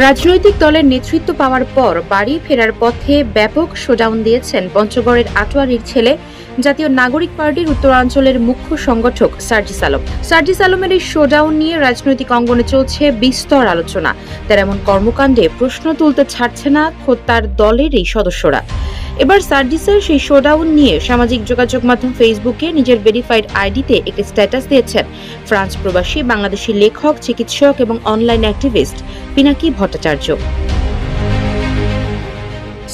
রাজনৈতিক দলের নেতৃত্ব পাওয়ার পর বাড়ি ফেরার পথে ব্যাপক শোডাউন দিয়েছেন পঞ্চগড়ের আটোয়ারীর ছেলে জাতীয় নাগরিক পার্টির উত্তরাঞ্চলের মুখ্য সংগঠক সার্জিস আলম। সার্জিস আলমের এই শোডাউন নিয়ে রাজনৈতিক অঙ্গনে চলছে বিস্তর আলোচনা। তার এমন কর্মকাণ্ডে প্রশ্ন তুলতে ছাড়ছে না খোদ তার দলের এই সদস্যরা। এবার সার্জিসের সেই শোডাউন নিয়ে সামাজিক যোগাযোগ মাধ্যম ফেসবুকে নিজের ভেরিফাইড আইডিতে একটি স্ট্যাটাস দিয়েছেন ফ্রান্স প্রবাসী বাংলাদেশি লেখক, চিকিৎসক এবং অনলাইন অ্যাক্টিভিস্ট পিনাকি ভট্টাচার্য।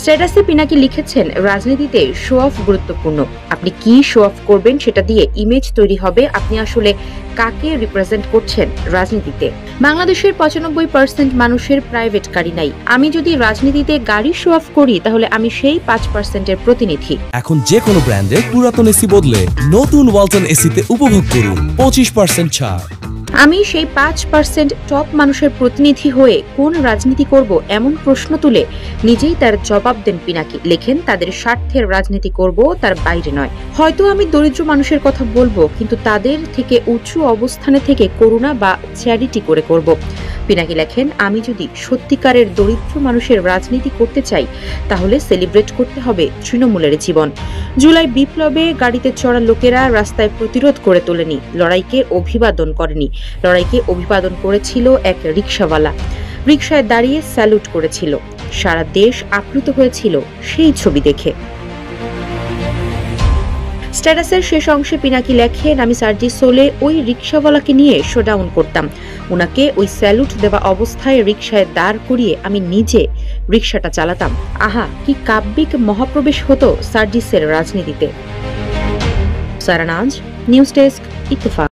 স্ট্যাটাসে পিনাকি লিখেছেন, রাজনীতিতে শো অফ গুরুত্বপূর্ণ। আপনি কি শো অফ করবেন সেটা দিয়ে ইমেজ তৈরি হবে আপনি আসলে কাকে রিপ্রেজেন্ট করছেন রাজনীতিতে। বাংলাদেশের 95% মানুষের প্রাইভেট গাড়ি নাই। আমি যদি রাজনীতিতে গাড়ি শো অফ করি তাহলে আমি সেই 5%-এর প্রতিনিধি। এখন যে কোনো ব্র্যান্ডের পুরাতন এসি বদলে নতুন ওয়ালটন এসিতে উপভোগ করুন 25% ছাড়। আমি সেই 5% টপ মানুষের প্রতিনিধি হয়ে কোন রাজনীতি করব এমন প্রশ্ন তুলে নিজেই তার জবাব দেন পিনাকি। লেখেন, তাদের স্বার্থের রাজনীতি করব, তার বাইরে নয়। হয়তো আমি দরিদ্র মানুষের কথা বলবো, কিন্তু তাদের থেকে উঁচু অবস্থানে থেকে করুণা বা চ্যারিটি করে করব। পিনাকি লেখেন, আমি যদি সত্যিকারের দরিদ্র মানুষের রাজনীতি করতে চাই তাহলে সেলিব্রেট করতে হবে তৃণমূলের জীবন। জুলাই বিপ্লবে গাড়িতে চড়া লোকেরা রাস্তায় প্রতিরোধ করে তোলেনি, লড়াইকে অভিবাদন করেনি। লড়াইকে অভিবাদন করেছিল এক রিকশাওয়ালা, রিকশায় দাঁড়িয়ে স্যালুট করেছিল। সারা দেশ আপ্লুত হয়েছিল সেই ছবি দেখে। স্ট্যাটাসের শেষ অংশে পিনাকি লেখেন, আমি সার্জিস হলে ওই রিকশাওয়ালাকে নিয়ে শোডাউন করতাম। উনাকে ওই স্যালুট দেওয়া অবস্থায় রিকশায় দাঁড় করিয়ে আমি নিজে রিকশাটা চালাতাম। আহা, কি কাব্যিক মহাপ্রবেশ হতো সার্জিসের রাজনীতিতে। সারানাজ, নিউজ ডেস্ক, ইত্তেফাক।